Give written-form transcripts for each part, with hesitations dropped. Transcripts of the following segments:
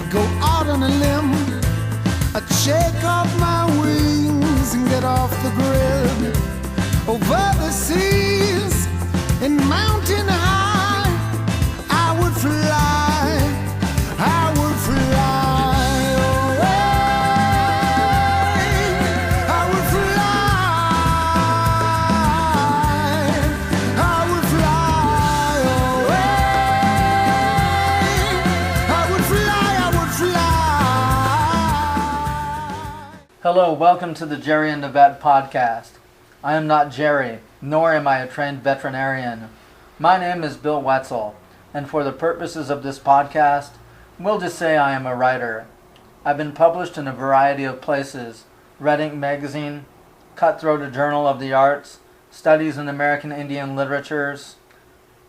I go out on a limb, I shake off my wings and get off the grid. Over the seas and mountain high, I would fly, I would fly away. I would fly, I would fly away. I would fly, I would fly. Hello, welcome to the Jerry and the Vet podcast. I am not Jerry, nor am I a trained veterinarian. My name is Bill Wetzel, and for the purposes of this podcast, we'll just say I am a writer. I've been published in a variety of places: Red Ink Magazine, Cutthroat, a Journal of the Arts, Studies in American Indian Literatures,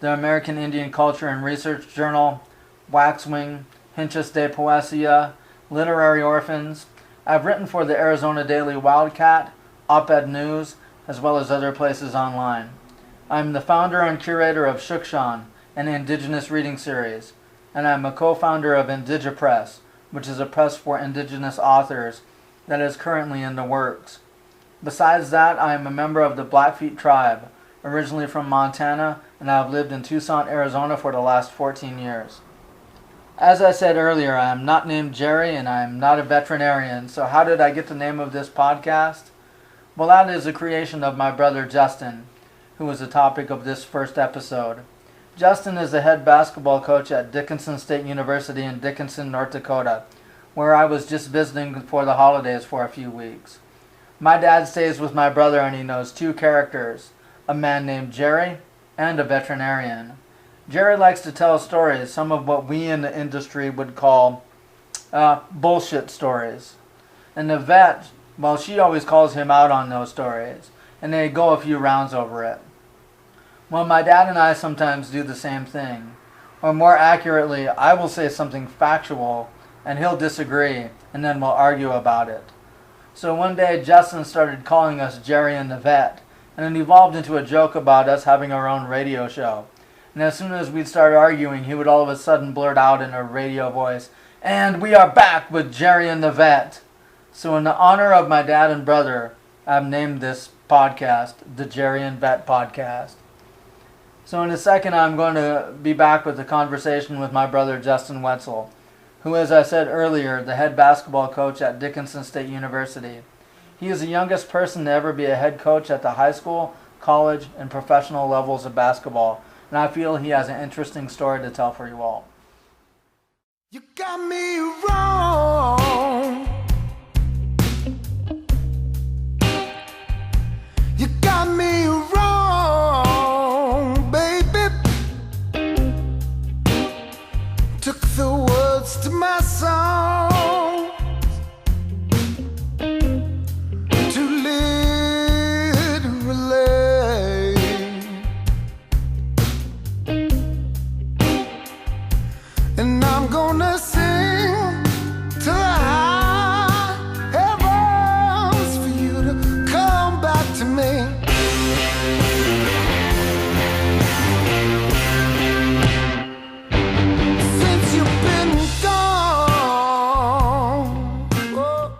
the American Indian Culture and Research Journal, Waxwing, Hinchas de Poesia, Literary Orphans. I've written for the Arizona Daily Wildcat, Op-Ed News, as well as other places online. I'm the founder and curator of Shukshan, an indigenous reading series, and I'm a co-founder of IndigiPress, which is a press for indigenous authors that is currently in the works. Besides that, I am a member of the Blackfeet tribe, originally from Montana, and I have lived in Tucson, Arizona for the last 14 years. As I said earlier, I am not named Jerry and I am not a veterinarian, so how did I get the name of this podcast? Well, that is a creation of my brother Justin, who was the topic of this first episode. Justin is the head basketball coach at Dickinson State University in Dickinson, North Dakota, where I was just visiting for the holidays for a few weeks. My dad stays with my brother and he knows two characters, a man named Jerry and a veterinarian. Jerry likes to tell stories, some of what we in the industry would call bullshit stories. And the vet, well, she always calls him out on those stories, and they go a few rounds over it. Well, my dad and I sometimes do the same thing. Or more accurately, I will say something factual, and he'll disagree, and then we'll argue about it. So one day, Justin started calling us Jerry and the Vet, and it evolved into a joke about us having our own radio show. And as soon as we'd start arguing, he would all of a sudden blurt out in a radio voice, "And we are back with Jerry and the Vet." So in the honor of my dad and brother, I've named this podcast the Jerry and Vet Podcast. So in a second, I'm going to be back with a conversation with my brother Justin Wetzel, who, as I said earlier, the head basketball coach at Dickinson State University. He is the youngest person to ever be a head coach at the high school, college, and professional levels of basketball, and I feel he has an interesting story to tell for you all. You got me wrong. You got me wrong, baby. Took the words to my song too literally. And I'm gonna sing to the high heavens for you to come back to me. Since you've been gone. Oh.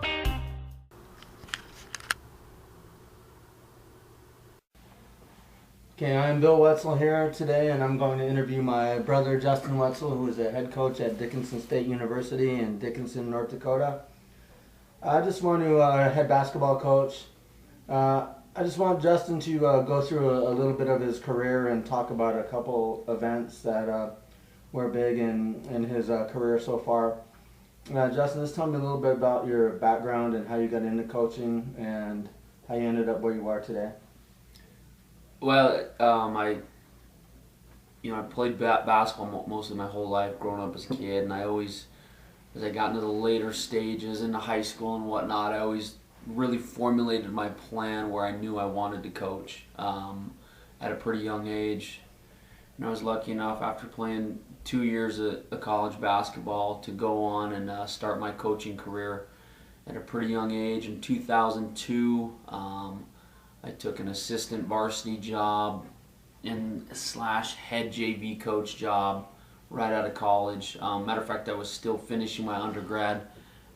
Okay, I'm Bill Wetzel here today, and I'm going to interview my brother Justin Wetzel, who is a head coach at Dickinson State University in Dickinson, North Dakota. I just want to, head basketball coach. I just want Justin to go through a little bit of his career and talk about a couple events that were big in his career so far. Justin, just tell me a little bit about your background and how you got into coaching and how you ended up where you are today. Well, I played basketball most of my whole life growing up as a kid, and I always, as I got into the later stages into high school and whatnot, I always really formulated my plan where I knew I wanted to coach at a pretty young age. And I was lucky enough, after playing 2 years of college basketball, to go on and start my coaching career at a pretty young age. In 2002, I took an assistant varsity job and / head JV coach job right out of college. Matter of fact, I was still finishing my undergrad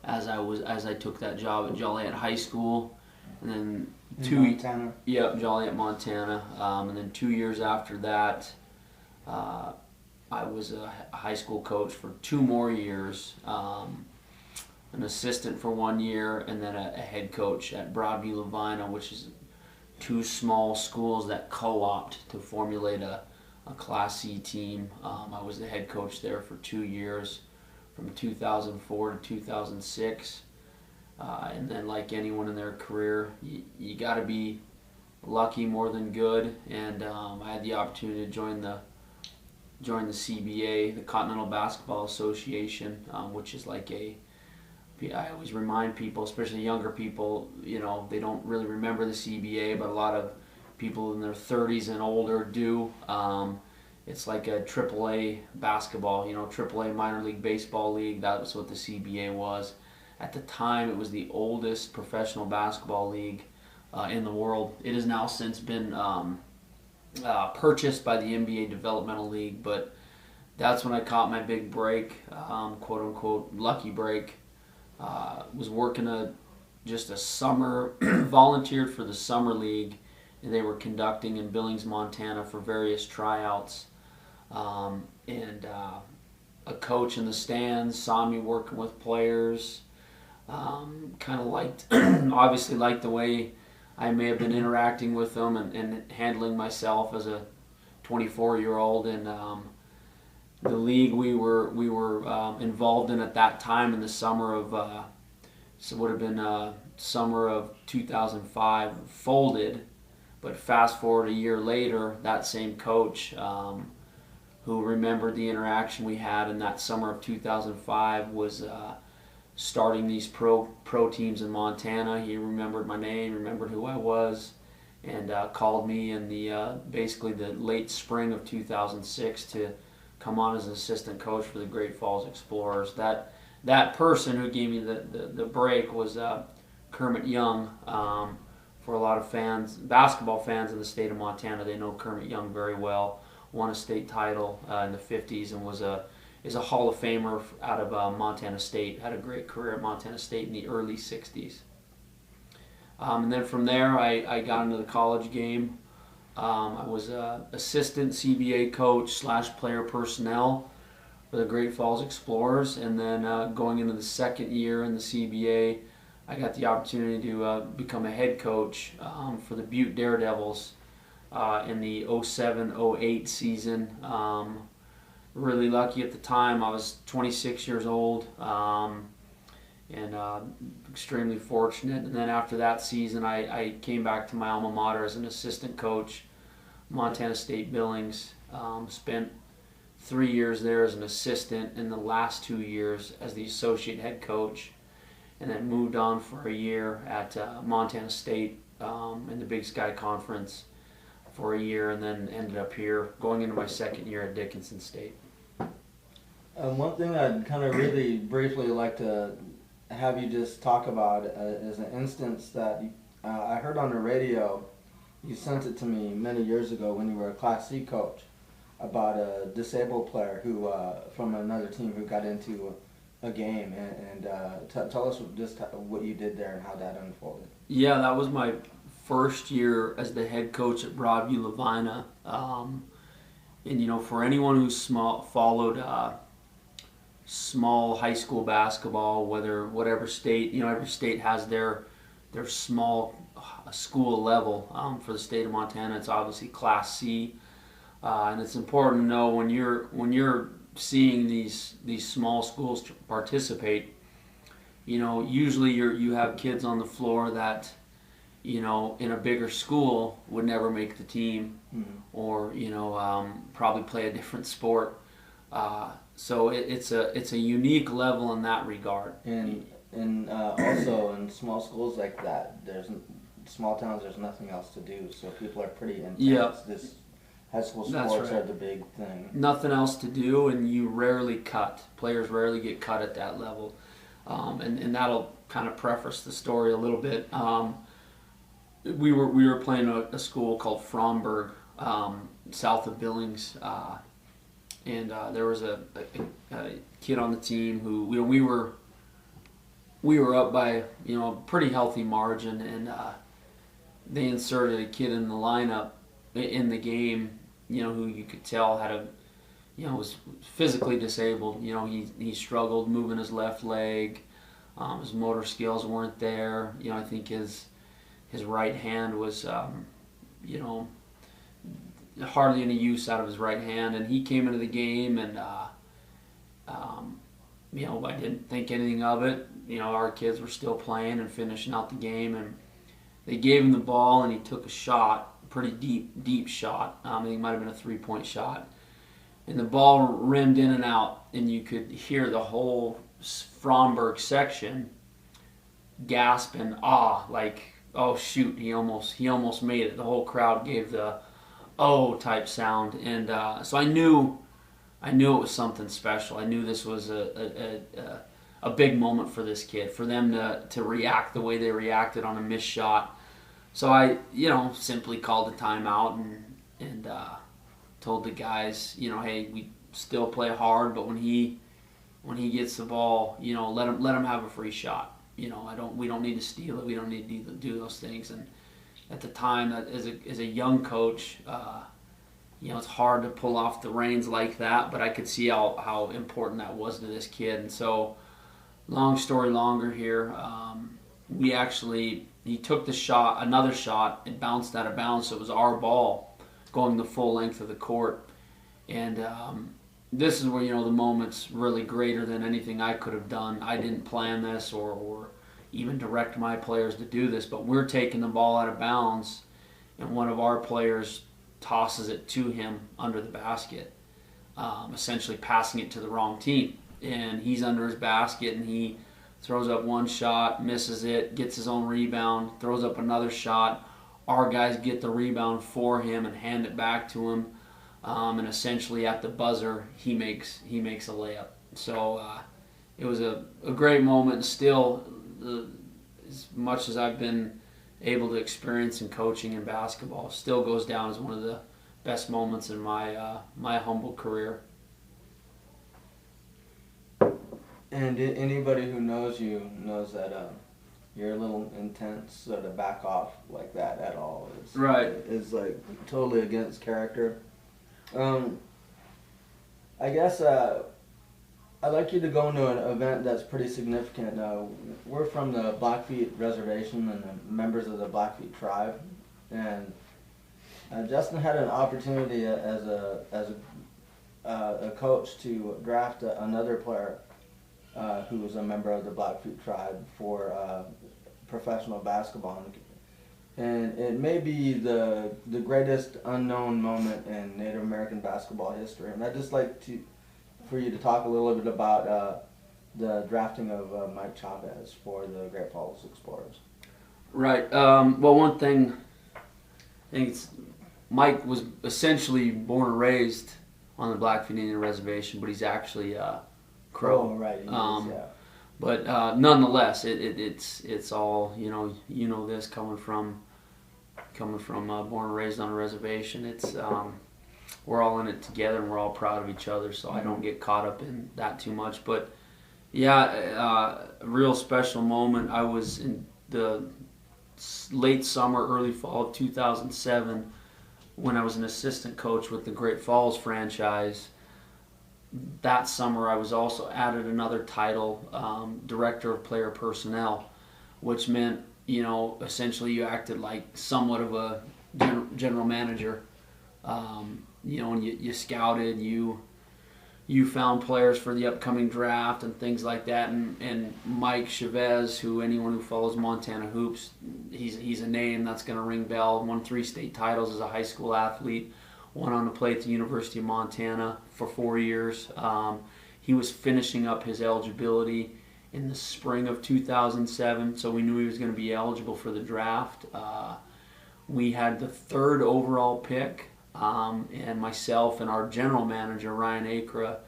as I took that job at Joliet High School, and then Montana. Yep, Joliet, Montana, and then 2 years after that, I was a high school coach for 2 more years, an assistant for 1 year, and then a head coach at Broadview Lavina, which is 2 small schools that co-opt to formulate a Class C team. I was the head coach there for 2 years, from 2004 to 2006. And then, like anyone in their career, you got to be lucky more than good. And I had the opportunity to join the CBA, the Continental Basketball Association, which is like I always remind people, especially younger people, they don't really remember the CBA, but a lot of people in their 30s and older do. It's like a AAA basketball, AAA minor league baseball league. That's what the CBA was. At the time, it was the oldest professional basketball league in the world. It has now since been purchased by the NBA Developmental League, but that's when I caught my big break, quote unquote lucky break. Was working just a summer, volunteered for the summer league, and they were conducting in Billings, Montana for various tryouts. And a coach in the stands saw me working with players, kind of obviously liked the way I may have been interacting with them and handling myself as a 24-year-old. And the league we were involved in at that time in the summer of so it would have been summer of 2005 folded. But fast forward a year later, that same coach who remembered the interaction we had in that summer of 2005 was starting these pro teams in Montana. He remembered my name, remembered who I was, and called me in basically the late spring of 2006 to come on as an assistant coach for the Great Falls Explorers. That person who gave me the break was Kermit Young. For a lot of fans, basketball fans in the state of Montana, they know Kermit Young very well. Won a state title in the 50s and is a Hall of Famer out of Montana State. Had a great career at Montana State in the early 60s. And then from there, I got into the college game. I was assistant CBA coach / player personnel for the Great Falls Explorers, and then going into the second year in the CBA, I got the opportunity to become a head coach for the Butte Daredevils in the 07-08 season. Really lucky at the time. I was 26 years old and extremely fortunate. And then after that season, I came back to my alma mater as an assistant coach, Montana State Billings. Spent 3 years there as an assistant, and the last 2 years as the associate head coach. And then moved on for a year at Montana State in the Big Sky Conference for a year, and then ended up here going into my second year at Dickinson State. One thing I'd kind of really briefly like to have you just talk about is an instance that I heard on the radio. You sent it to me many years ago when you were a Class C coach about a disabled player who from another team who got into a game, and tell us just what you did there and how that unfolded. Yeah, that was my first year as the head coach at Broadview Lavina, and for anyone who's followed small high school basketball, whatever state, every state has their small school level. For the state of Montana, it's obviously Class C, and it's important to know when you're seeing these small schools participate, usually you have kids on the floor that, in a bigger school would never make the team, or probably play a different sport. So it's a unique level in that regard. And also in small schools like that, small towns, there's nothing else to do, so people are pretty intense. Yep. This high school That's sports right. are the big thing. Nothing else to do, and you rarely cut. Players rarely get cut at that level. And that'll kind of preface the story a little bit. We were playing a school called Fromberg, south of Billings, and there was a kid on the team who we were up by a pretty healthy margin, and they inserted a kid in the lineup in the game, who you could tell had was physically disabled. He struggled moving his left leg. His motor skills weren't there. I think his right hand was hardly any use out of his right hand, and he came into the game, and I didn't think anything of it. Our kids were still playing and finishing out the game, and they gave him the ball, and he took a shot, a pretty deep shot. I think it might have been a 3-point shot, and the ball rimmed in and out, and you could hear the whole Fromberg section gasp and like, oh shoot, he almost made it. The whole crowd gave the oh type sound, and so I knew it was something special. I knew this was a big moment for this kid, for them to react the way they reacted on a missed shot. So I simply called a timeout and told the guys, hey, we still play hard, but when he gets the ball, let him have a free shot. We don't need to steal it. We don't need to do those things. And at the time, as a young coach, it's hard to pull off the reins like that, but I could see how important that was to this kid. And so, long story longer here, he took the shot, another shot, it bounced out of bounds, so it was our ball going the full length of the court. And this is where, the moment's really greater than anything I could have done. I didn't plan this or even direct my players to do this, but we're taking the ball out of bounds, and one of our players tosses it to him under the basket, essentially passing it to the wrong team. And he's under his basket, and he throws up one shot, misses it, gets his own rebound, throws up another shot. Our guys get the rebound for him and hand it back to him. And essentially at the buzzer, he makes a layup. So it was a great moment, and still, as much as I've been able to experience in coaching and basketball, still goes down as one of the best moments in my humble career. And anybody who knows you knows that you're a little intense, so to back off like that at all is like totally against character. I guess I'd like you to go into an event that's pretty significant. We're from the Blackfeet Reservation and the members of the Blackfeet tribe, and Justin had an opportunity as a coach to draft another player who was a member of the Blackfeet tribe for professional basketball. And it may be the greatest unknown moment in Native American basketball history. And I'd just like for you to talk a little bit about the drafting of Mike Chavez for the Great Falls Explorers. Right. Well, one thing, I think Mike was essentially born and raised on the Blackfeet Indian Reservation, but he's actually Crow. Oh, right. He is, yeah. But nonetheless, it's all this coming from born and raised on a reservation. It's we're all in it together, and we're all proud of each other. So I don't get caught up in that too much. But yeah, a real special moment. I was in the late summer, early fall of 2007 when I was an assistant coach with the Great Falls franchise. That summer, I was also added another title, Director of Player Personnel, which meant, essentially you acted like somewhat of a general manager. And you scouted, you found players for the upcoming draft and things like that. And Mike Chavez, who anyone who follows Montana hoops, he's a name that's going to ring bell. Won 3 state titles as a high school athlete. Went on to play at the University of Montana for 4 years. He was finishing up his eligibility in the spring of 2007, so we knew he was going to be eligible for the draft. We had the 3rd overall pick, and myself and our general manager, Ryan Acra,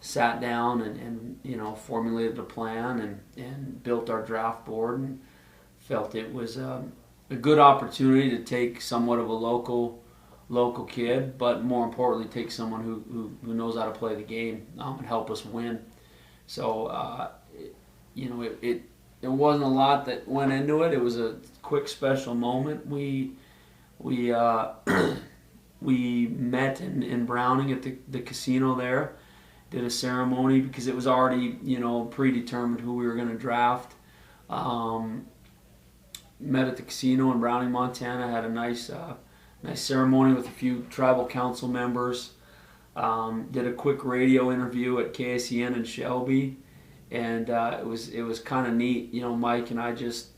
sat down and formulated a plan and built our draft board, and felt it was a good opportunity to take somewhat of a local local kid, but more importantly, take someone who knows how to play the game and help us win. So, it wasn't a lot that went into it. It was a quick, special moment. We we met in Browning at the casino there, did a ceremony because it was already, predetermined who we were going to draft. Met at the casino in Browning, Montana, had a nice ceremony with a few tribal council members. Did a quick radio interview at KSEN in Shelby, and it was kind of neat. Mike and I just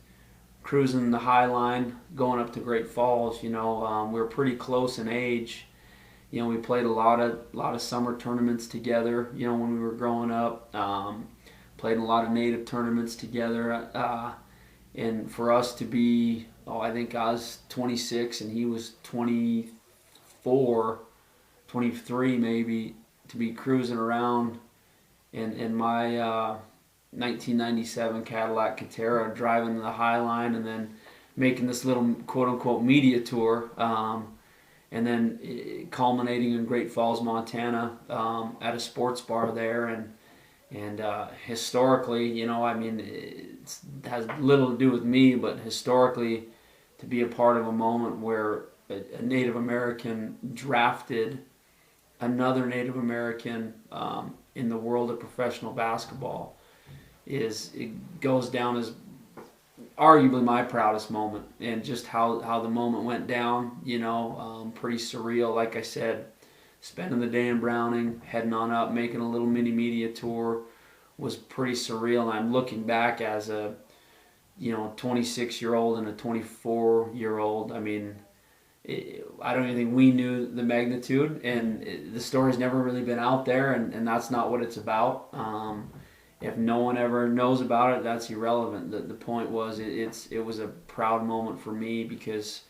cruising the High Line, going up to Great Falls. We were pretty close in age. We played a lot of summer tournaments together. When we were growing up, played in a lot of native tournaments together. And for us to be, I think I was 26 and he was 24, 23 maybe, to be cruising around in my 1997 Cadillac Catera, driving the High Line and then making this little quote-unquote media tour, and then culminating in Great Falls, Montana, at a sports bar there. And historically, it has little to do with me, but historically, to be a part of a moment where a Native American drafted another Native American in the world of professional basketball it goes down as arguably my proudest moment. And just how the moment went down, pretty surreal. Like I said, spending the day in Browning, heading on up, making a little mini media tour was pretty surreal. And I'm looking back as a 26-year-old and a 24-year-old. I don't even think we knew the magnitude, and the story's never really been out there, and that's not what it's about. If no one ever knows about it, that's irrelevant. The point was it was a proud moment for me, because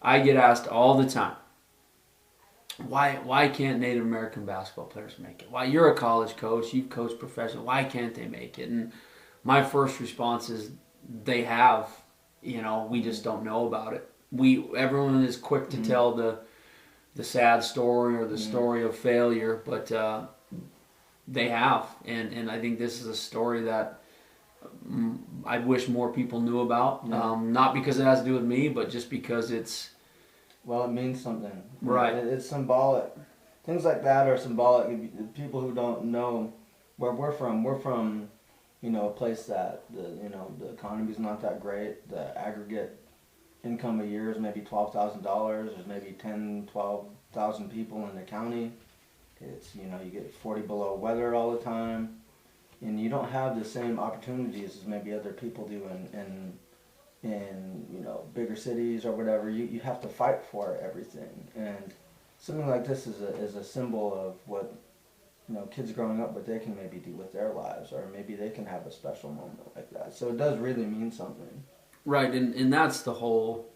I get asked all the time, why can't Native American basketball players make it? Why, you're a college coach, you've coached professional, why can't they make it? And my first response is they have, we just don't know about it. Everyone is quick to tell the sad story or the story of failure, but they have, and I think this is a story that I wish more people knew about. Not because it has to do with me, but just because it's... Well, it means something. Right. It's symbolic. Things like that are symbolic. People who don't know where we're from a place that the economy's not that great. The aggregate income a year is maybe $12,000. There's maybe 12,000 people in the county. It's, you get 40 below weather all the time, and you don't have the same opportunities as maybe other people do in bigger cities or whatever. You have to fight for everything, and something like this is a symbol of what kids growing up, what they can maybe do with their lives, or maybe they can have a special moment like that. So it does really mean something. Right, and that's the whole,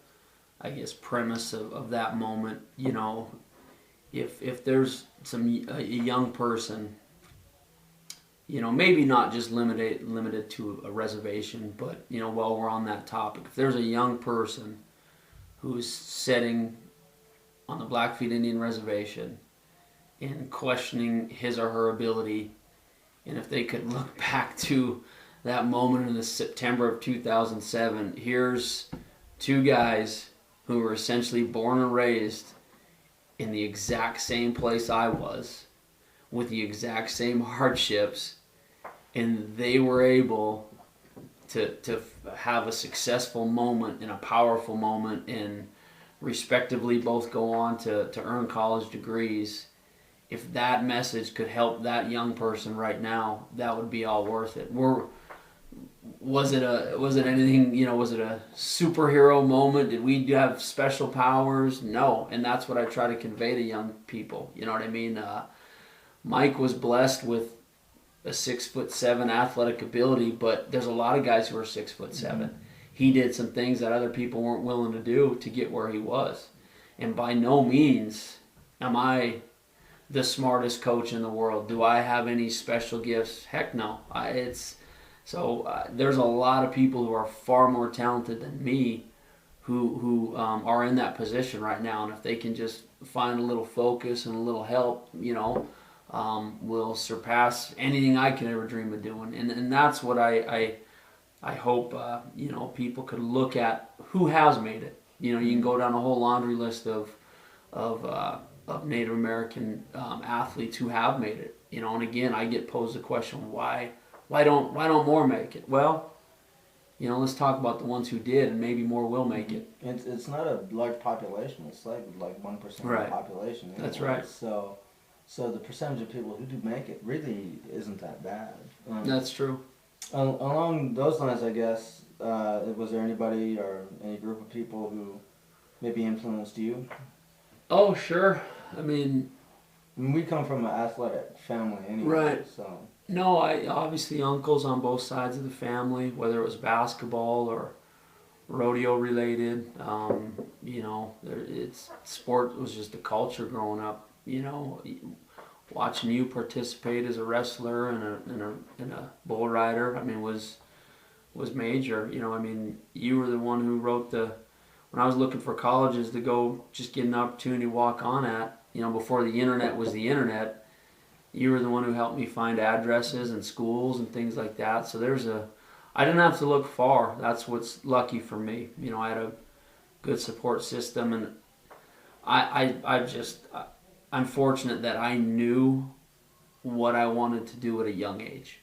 I guess, premise of that moment. If there's a young person, maybe not just limited to a reservation, but while we're on that topic, if there's a young person who's sitting on the Blackfeet Indian Reservation and questioning his or her ability, and if they could look back to that moment in the September of 2007, here's two guys who were essentially born and raised in the exact same place I was, with the exact same hardships, and they were able to have a successful moment and a powerful moment, and respectively both go on to earn college degrees. If that message could help that young person right now, that would be all worth it. Was it anything, was it a superhero moment? Did we have special powers? No. And that's what I try to convey to young people. You know what I mean? Mike was blessed with a 6'7" athletic ability, but there's a lot of guys who are 6'7". He did some things that other people weren't willing to do to get where he was. And by no means am I the smartest coach in the world. Do I have any special gifts? Heck no. There's a lot of people who are far more talented than me who are in that position right now, and if they can just find a little focus and a little help, will surpass anything I can ever dream of doing. And that's what I hope people could look at who has made it. You can go down a whole laundry list of Native American athletes who have made it. And again, I get posed the question, why don't more make it? Well, let's talk about the ones who did, and maybe more will make it. It's not a large population. It's like 1% of the population. Anyway. That's right. So the percentage of people who do make it really isn't that bad. That's true. Along those lines, I guess, was there anybody or any group of people who maybe influenced you? Oh, sure. I mean, we come from an athletic family anyway. Right. So. No, I obviously uncles on both sides of the family, whether it was basketball or rodeo related. It's sport was just a culture growing up. Watching you participate as a wrestler and a bull rider, was major. You were the one who wrote when I was looking for colleges to go just get an opportunity to walk on at. Before the internet was the internet. You were the one who helped me find addresses and schools and things like that. So I didn't have to look far. That's what's lucky for me. I had a good support system, and I'm fortunate that I knew what I wanted to do at a young age.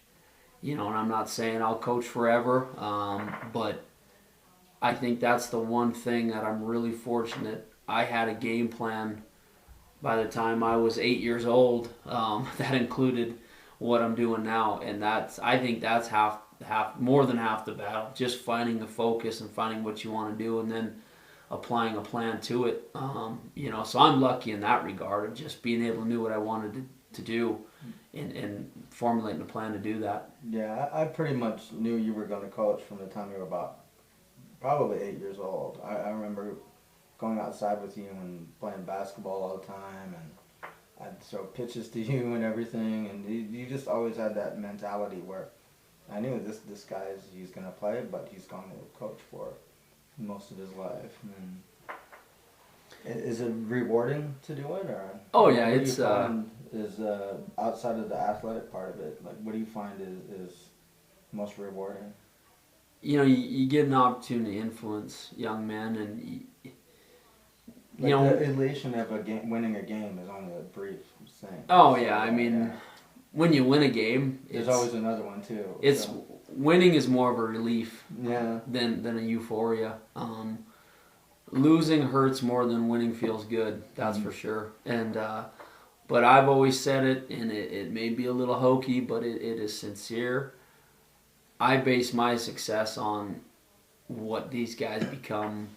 And I'm not saying I'll coach forever, but I think that's the one thing that I'm really fortunate. I had a game plan by the time I was 8 years old, that included what I'm doing now, and I think that's more than half the battle. Just finding the focus and finding what you want to do, and then applying a plan to it. So I'm lucky in that regard of just being able to know what I wanted to do, and formulating a plan to do that. Yeah, I pretty much knew you were going to coach from the time you were about probably 8 years old. I remember going outside with you and playing basketball all the time, and I'd throw pitches to you and everything, and you just always had that mentality where I knew this he's going to play, but he's going to coach for most of his life. And is it rewarding to do it, or? Oh yeah, it's outside of the athletic part of it, like what do you find is most rewarding? You get an opportunity to influence young men, and the elation of winning a game is only a brief thing. Oh yeah, when you win a game, there's always another one too. Winning is more of a relief, than a euphoria. Losing hurts more than winning feels good. That's for sure. And but I've always said it, and it may be a little hokey, but it is sincere. I base my success on what these guys become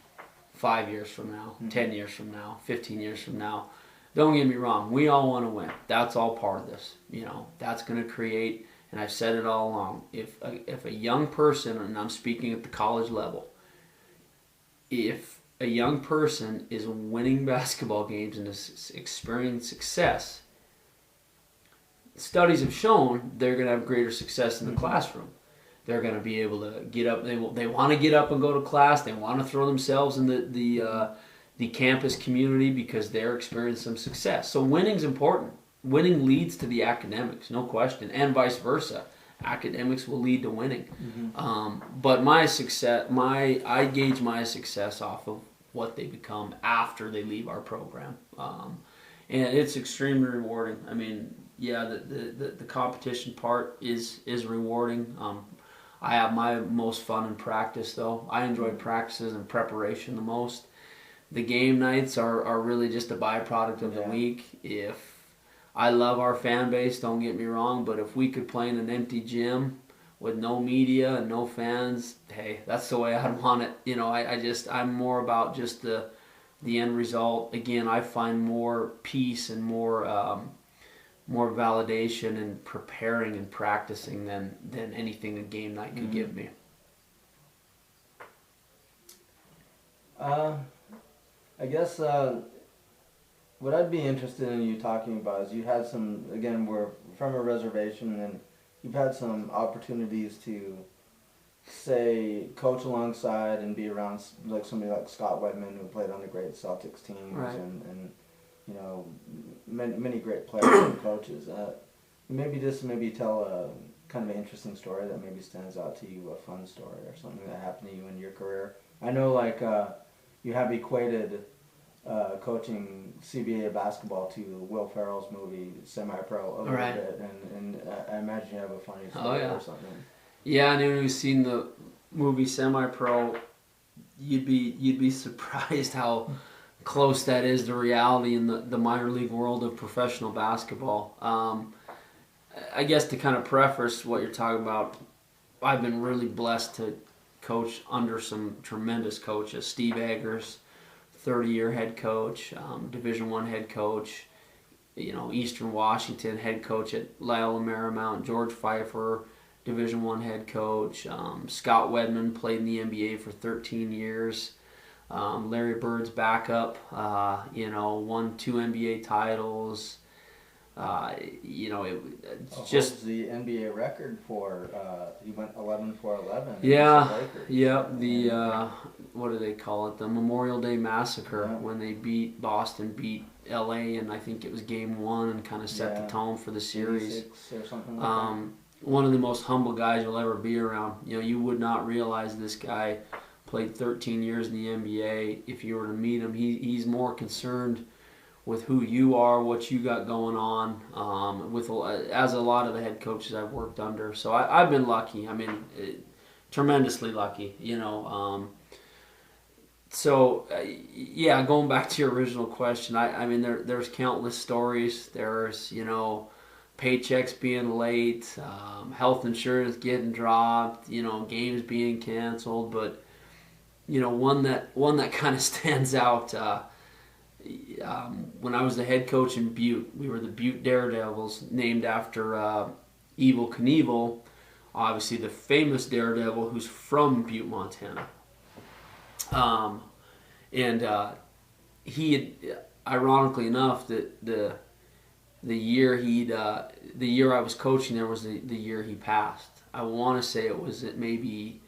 5 years from now, 10 years from now, 15 years from now. Don't get me wrong, we all want to win. That's all part of this. That's going to create, and I've said it all along, if a young person, and I'm speaking at the college level, if a young person is winning basketball games and is experiencing success, studies have shown they're going to have greater success in the classroom. They're going to be able to get up. They want to get up and go to class. They want to throw themselves in the campus community because they're experiencing some success. So winning's important. Winning leads to the academics, no question, and vice versa. Academics will lead to winning. But I gauge my success off of what they become after they leave our program, and it's extremely rewarding. The competition part is rewarding. I have my most fun in practice, though. I enjoy practices and preparation the most. The game nights are really just a byproduct of the week. I love our fan base, don't get me wrong, but if we could play in an empty gym with no media and no fans, hey, that's the way I'd want it. I'm more about just the end result. Again, I find more peace and more validation in preparing and practicing than anything a game night could give me. I guess what I'd be interested in you talking about is you had some, again, we're from a reservation, and you've had some opportunities to say, coach alongside and be around like somebody like Scott Wedman, who played on the great Celtics teams, Right. and you know, many great players and coaches. Maybe tell a kind of an interesting story that maybe stands out to you, a fun story or something that happened to you in your career. I know, like, you have equated coaching CBA basketball to Will Ferrell's movie Semi-Pro a little Right. bit, and I imagine you have a funny story yeah. or something. Yeah, and when you've seen the movie Semi-Pro, you'd be surprised how close that is to reality in the minor league world of professional basketball. I guess to kind of preface what you're talking about, I've been really blessed to coach under some tremendous coaches. Steve Eggers, 30-year head coach, Division I head coach, Eastern Washington head coach at Loyola Marymount, George Pfeifer, Division I head coach, Scott Wedman played in the NBA for 13 years, Larry Bird's backup, won 2 NBA titles. Just the NBA record for he went 11-for-11. Yeah, what do they call it? The Memorial Day Massacre, Yeah. when they beat LA, and I think it was game 1 and kind of set the tone for the series. 86 or something like that. One of the most humble guys you'll ever be around. You would not realize this guy played 13 years in the NBA. If you were to meet him, he's more concerned with who you are, what you got going on, as a lot of the head coaches I've worked under. So I've been lucky. I mean, tremendously lucky, going back to your original question, I mean, there's countless stories. There's, paychecks being late, health insurance getting dropped, games being canceled. But, one that kind of stands out, when I was the head coach in Butte, we were the Butte Daredevils, named after Evel Knievel, obviously the famous Daredevil who's from Butte, Montana. He had, ironically enough, the year I was coaching there was the year he passed. I want to say it was at maybe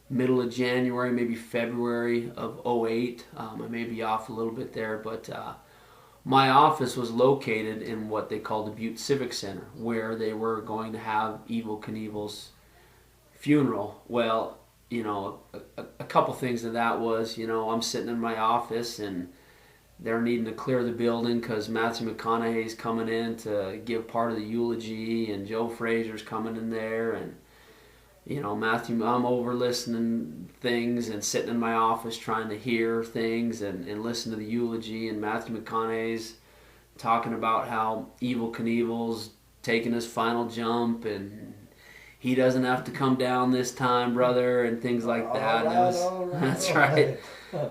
middle of January, maybe February of 2008. I may be off a little bit there, but my office was located in what they called the Butte Civic Center, where they were going to have Evel Knievel's funeral. Well, a couple things of that was, I'm sitting in my office and they're needing to clear the building because Matthew McConaughey's coming in to give part of the eulogy, and Joe Frazier's coming in there, and I'm over listening things and sitting in my office trying to hear things and listen to the eulogy, and Matthew McConaughey's talking about how Evel Knievel's taking his final jump and he doesn't have to come down this time, brother, and things like that. All right. That's right.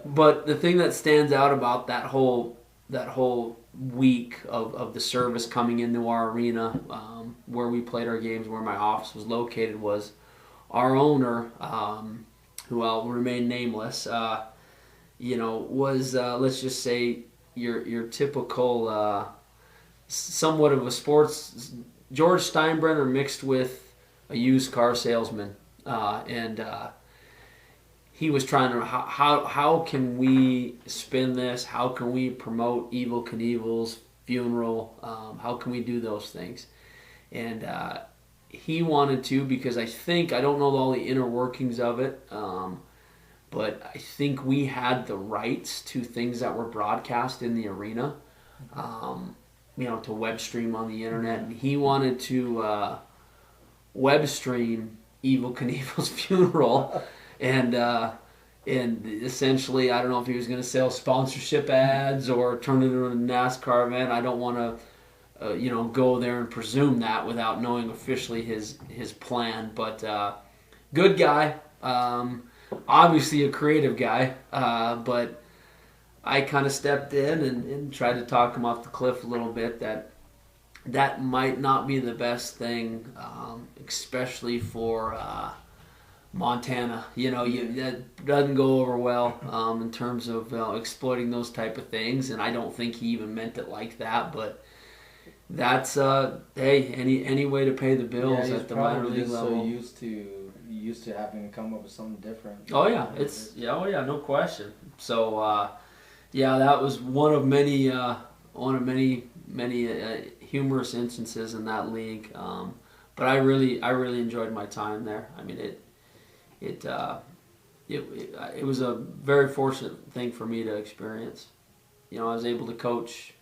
But the thing that stands out about that whole week of the service coming into our arena, where we played our games, where my office was located, was our owner, who I'll remain nameless, was let's just say your typical somewhat of a sports George Steinbrenner mixed with a used car salesman, and he was trying to how can we spin this? How can we promote Evel Knievel's funeral? How can we do those things? And he wanted to, because I don't know all the inner workings of it, but I think we had the rights to things that were broadcast in the arena, to web stream on the internet. And he wanted to web stream Evel Knievel's funeral, and essentially, I don't know if he was going to sell sponsorship ads or turn it into a NASCAR event. I don't want to go there and presume that without knowing officially his plan. But good guy, obviously a creative guy, but I kind of stepped in and tried to talk him off the cliff a little bit that might not be the best thing, especially for Montana. That doesn't go over well in terms of exploiting those type of things, and I don't think he even meant it like that, but that's any way to pay the bills at the minor league level. So used to used to having to come up with something different. Oh yeah, no question. So that was one of many humorous instances in that league. But I really enjoyed my time there. I mean, it was a very fortunate thing for me to experience. I was able to coach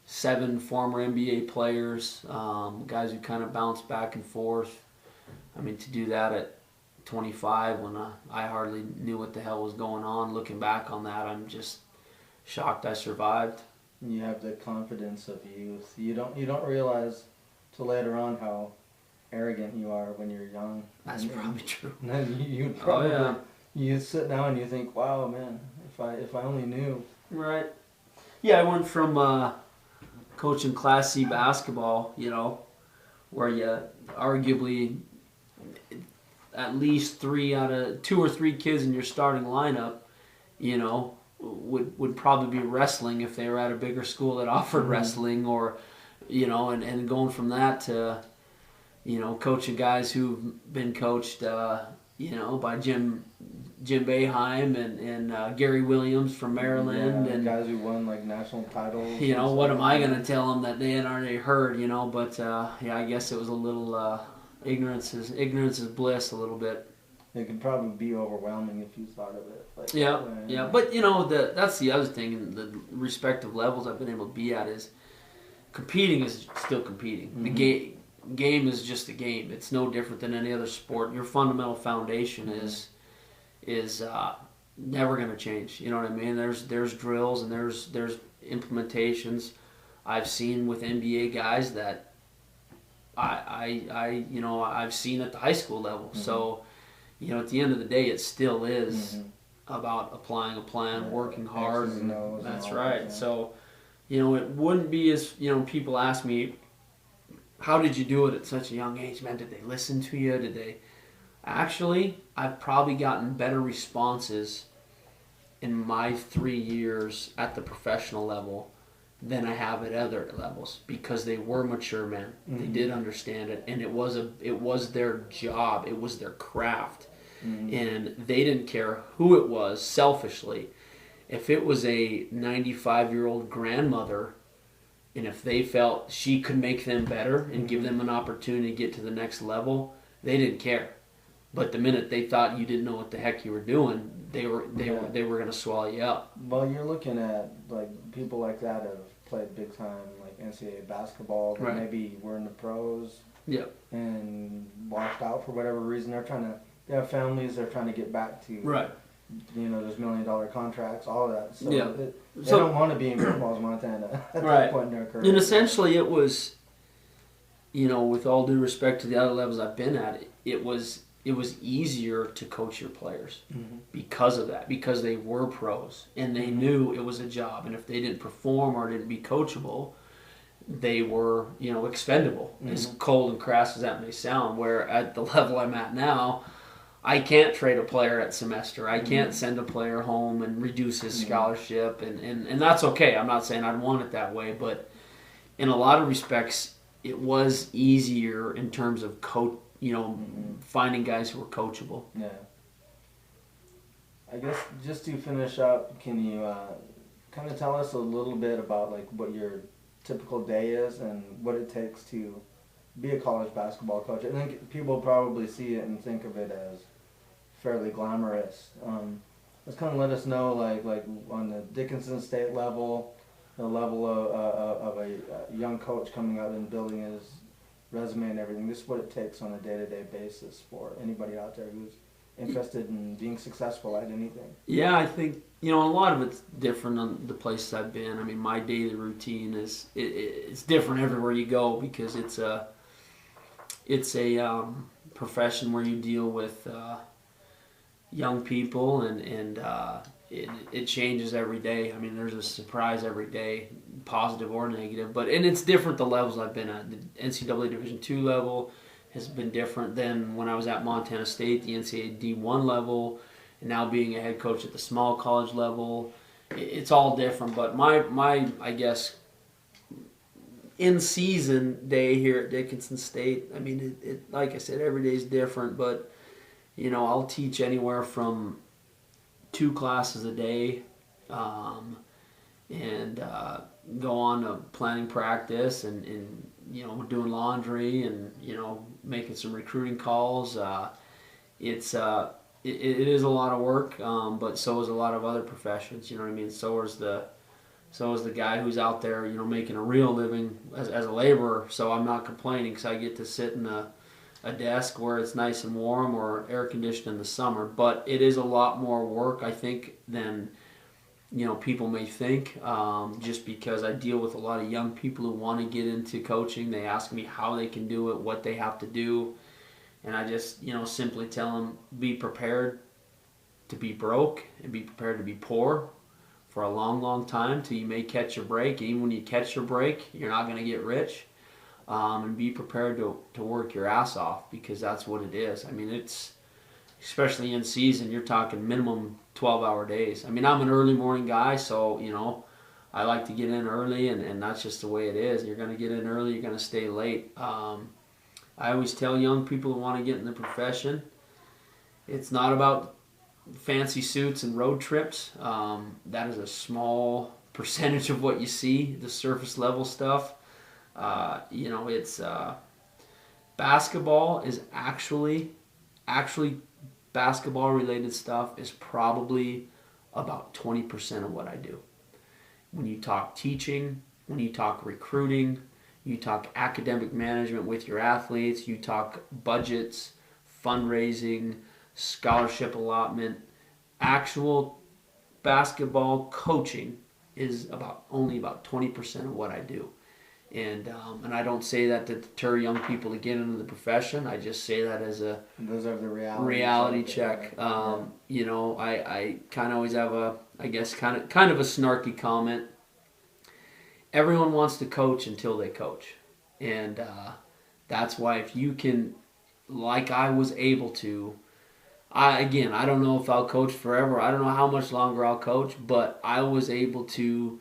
7 former NBA players, guys who kind of bounced back and forth. I mean, to do that at 25 when I hardly knew what the hell was going on. Looking back on that, I'm just shocked I survived. You have the confidence of youth. You don't realize till later on how arrogant you are when you're young. That's probably true. And then you sit down and you think, wow, man, if I only knew. Right. Yeah, I went from coaching Class C basketball, where you arguably at least 2 or 3 kids in your starting lineup, would probably be wrestling if they were at a bigger school that offered wrestling, or, and going from that to, coaching guys who've been coached, by Jim Boeheim and Gary Williams from Maryland, and guys who won like national titles. What am I gonna tell them that they had already heard? But I guess it was a little ignorance is bliss a little bit. It could probably be overwhelming if you thought of it. Like, Yeah. But that's the other thing. In the respective levels I've been able to be at is competing is still competing. Mm-hmm. The game is just a game. It's no different than any other sport. Your fundamental foundation is never going to change. You know what I mean? There's drills and there's implementations I've seen with NBA guys that I've seen at the high school level. Mm-hmm. So, at the end of the day, it still is about applying a plan, working hard. That's right. Yeah. So, it wouldn't be as, people ask me, how did you do it at such a young age? Man, did they listen to you? Did they? Actually, I've probably gotten better responses in my 3 years at the professional level than I have at other levels, because they were mature men. Mm-hmm. They did understand it, and it was their job. It was their craft. Mm-hmm. And they didn't care who it was, selfishly. If it was a 95-year-old grandmother, and if they felt she could make them better and give them an opportunity to get to the next level, they didn't care. But the minute they thought you didn't know what the heck you were doing, they were going to swallow you up. Well, you're looking at like people like that have played big time, like NCAA basketball. Right. Maybe were in the pros. Yep. And washed out for whatever reason. They have families they're trying to get back to. Right. There's $1 million contracts, all of that. So they don't want to be in Great Falls, Montana at that point in their career. And essentially it was, with all due respect to the other levels I've been at, it was easier to coach your players because of that, because they were pros and they knew it was a job, and if they didn't perform or didn't be coachable, they were, expendable. As cold and crass as that may sound, where at the level I'm at now, I can't trade a player at semester. I can't send a player home and reduce his scholarship, and that's okay. I'm not saying I'd want it that way, but in a lot of respects, it was easier in terms of finding guys who were coachable. Yeah. I guess just to finish up, can you kind of tell us a little bit about like what your typical day is and what it takes to be a college basketball coach? I think people probably see it and think of it as fairly glamorous. Let's kind of let us know, like on the Dickinson State level, the level of a young coach coming out and building his resume and everything. This is what it takes on a day-to-day basis for anybody out there who's interested in being successful at anything. Yeah, I think a lot of it's different on the places I've been. I mean, my daily routine it's different everywhere you go, because it's a profession where you deal with young people, and it changes every day. I mean, there's a surprise every day, positive or negative. And it's different the levels I've been at. The NCAA Division II level has been different than when I was at Montana State, the NCAA D1 level, and now being a head coach at the small college level. It's all different. But my I guess, in-season day here at Dickinson State, I mean, it like I said, every day is different. But I'll teach anywhere from 2 classes a day, and go on to planning practice and doing laundry and making some recruiting calls. It is a lot of work, but so is a lot of other professions. You know what I mean? So is the guy who's out there, making a real living as a laborer. So I'm not complaining because I get to sit in a desk where it's nice and warm or air conditioned in the summer. But it is a lot more work, I think, than people may think. Just because I deal with a lot of young people who want to get into coaching. They ask me how they can do it, what they have to do. And I just, simply tell them, be prepared to be broke and be prepared to be poor for a long, long time till you may catch your break. Even when you catch your break, you're not going to get rich. And be prepared to work your ass off, because that's what it is. I mean, it's, especially in season, you're talking minimum 12-hour days. I mean, I'm an early morning guy, so, I like to get in early, and that's just the way it is. You're going to get in early, you're going to stay late. I always tell young people who want to get in the profession, it's not about fancy suits and road trips. That is a small percentage of what you see, the surface level stuff. It's basketball is actually basketball related stuff is probably about 20% of what I do. When you talk teaching, when you talk recruiting, you talk academic management with your athletes, you talk budgets, fundraising, scholarship allotment, actual basketball coaching is only about 20% of what I do. And I don't say that to deter young people to get into the profession. I just say that as a reality check. I kind of always have kind of a snarky comment. Everyone wants to coach until they coach. And that's why if you can, like I was able to, I don't know if I'll coach forever. I don't know how much longer I'll coach, but I was able to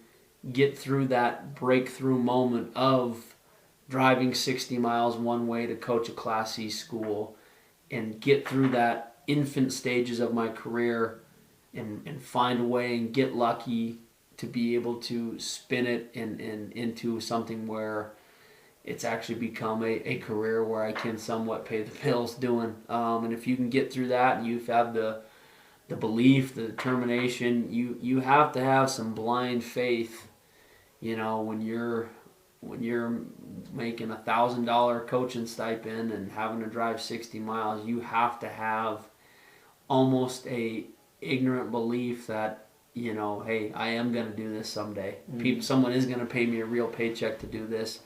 get through that breakthrough moment of driving 60 miles one way to coach a Class C school and get through that infant stages of my career and find a way and get lucky to be able to spin it into something where it's actually become a career where I can somewhat pay the bills doing. And if you can get through that and you have the belief, the determination, you have to have some blind faith. When you're making $1,000 coaching stipend and having to drive 60 miles, you have to have almost a ignorant belief that, hey, I am going to do this someday. Mm-hmm. Someone is going to pay me a real paycheck to do this.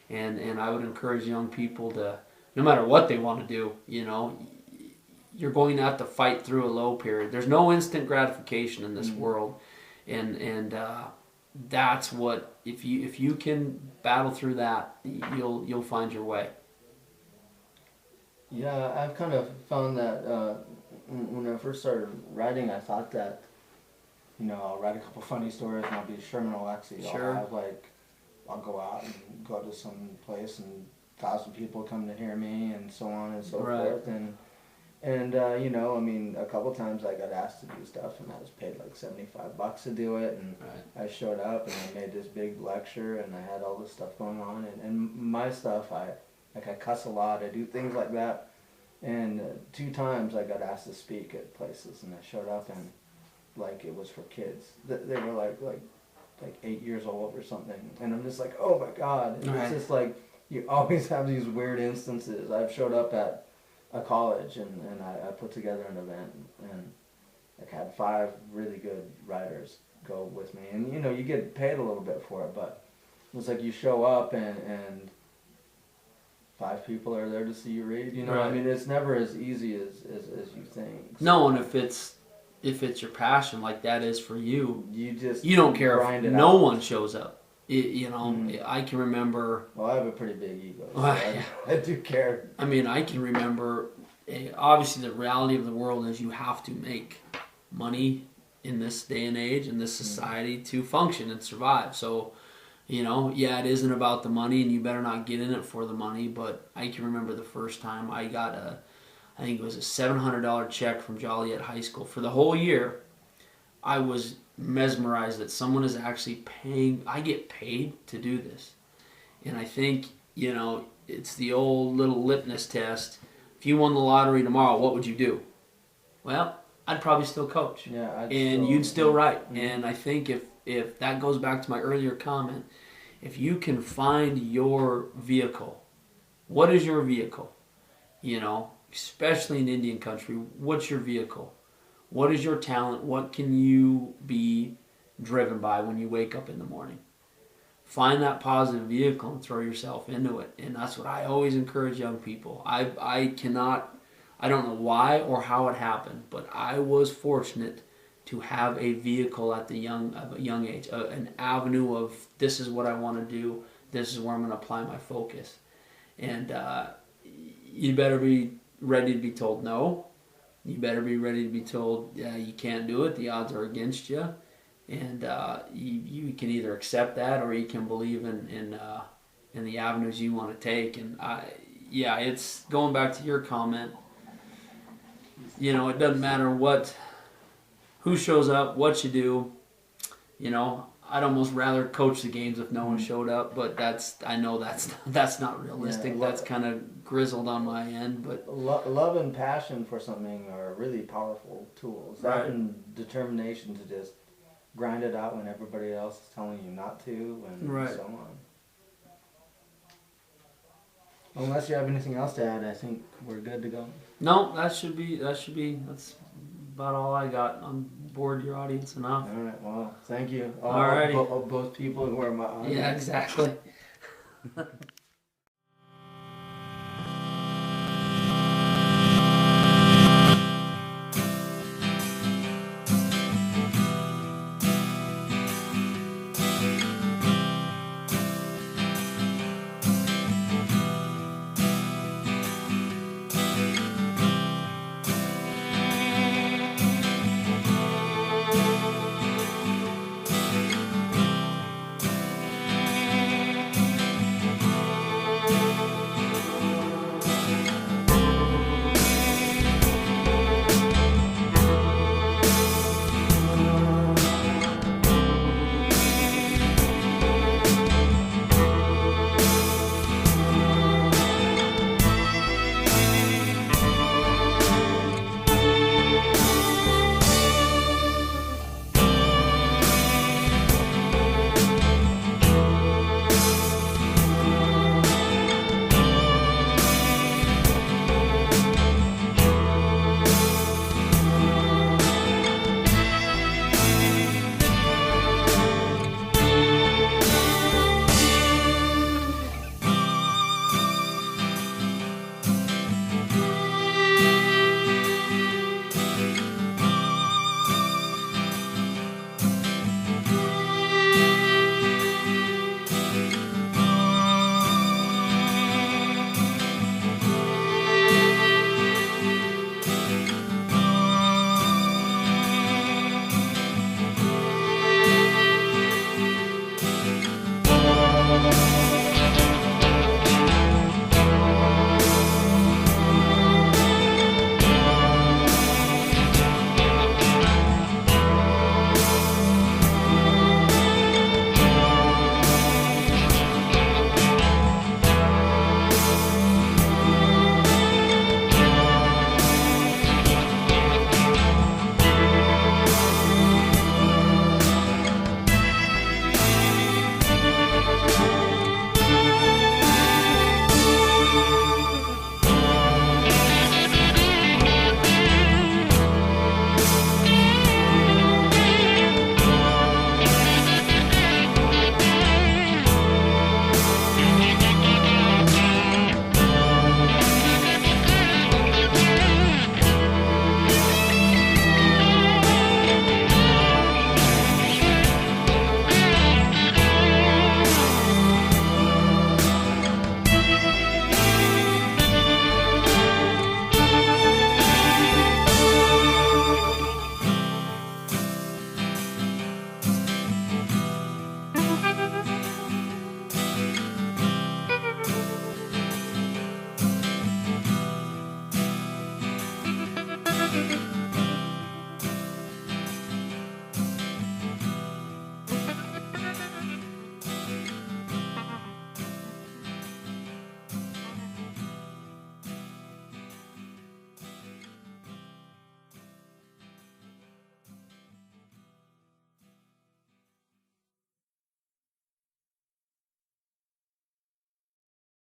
And I would encourage young people to, no matter what they want to do, you're going to have to fight through a low period. There's no instant gratification in this world. And that's what, if you can battle through that, you'll find your way. Yeah, I've kind of found that when I first started writing, I thought that, I'll write a couple funny stories and I'll be Sherman Alexie. Sure. I'll go out and go to some place and 1,000 people come to hear me and so on and so forth. And a couple times I got asked to do stuff and I was paid like $75 to do it, and I showed up and I made this big lecture and I had all this stuff going on, and my stuff, I cuss a lot, I do things like that, and 2 times I got asked to speak at places and I showed up and like it was for kids. They were like 8 years old or something, and I'm just like, oh my God. And it's just like, you always have these weird instances. I've showed up at a college and I put together an event and had 5 really good writers go with me, and you get paid a little bit for it, but it's like you show up and 5 people are there to see you read. I mean, it's never as easy as you think. No, and if it's your passion like that is for you, you don't care if no one shows up. I can remember... Well, I have a pretty big ego, so I do care. I mean, I can remember, obviously the reality of the world is you have to make money in this day and age, in this society, to function and survive. So, it isn't about the money, and you better not get in it for the money, but I can remember the first time I got I think it was a $700 check from Joliet High School for the whole year. I was mesmerized that someone is actually paying. I get paid to do this. And I think, it's the old little litmus test. If you won the lottery tomorrow, what would you do? Well, I'd probably still coach. Yeah, you'd still write. Mm-hmm. And I think if that goes back to my earlier comment, if you can find your vehicle, what is your vehicle? Especially in Indian country, what's your vehicle? What is your talent? What can you be driven by when you wake up in the morning? Find that positive vehicle and throw yourself into it. And that's what I always encourage young people. I don't know why or how it happened, but I was fortunate to have a vehicle at a young age, an avenue of this is what I want to do, this is where I'm going to apply my focus. And you better be ready to be told no. You better be ready to be told, you can't do it, the odds are against you. And you can either accept that or you can believe in the avenues you want to take. And it's going back to your comment. It doesn't matter who shows up, what you do. I'd almost rather coach the games if no one showed up, but I know that's not realistic. Yeah, that's kind of grizzled on my end, but love and passion for something are really powerful tools. Right. That and determination to just grind it out when everybody else is telling you not to, and right. so on. Unless you have anything else to add, I think we're good to go. No, that's about all I got. I'm bored your audience enough. All right, well, thank you. All righty. Both people who are my audience. Yeah, exactly.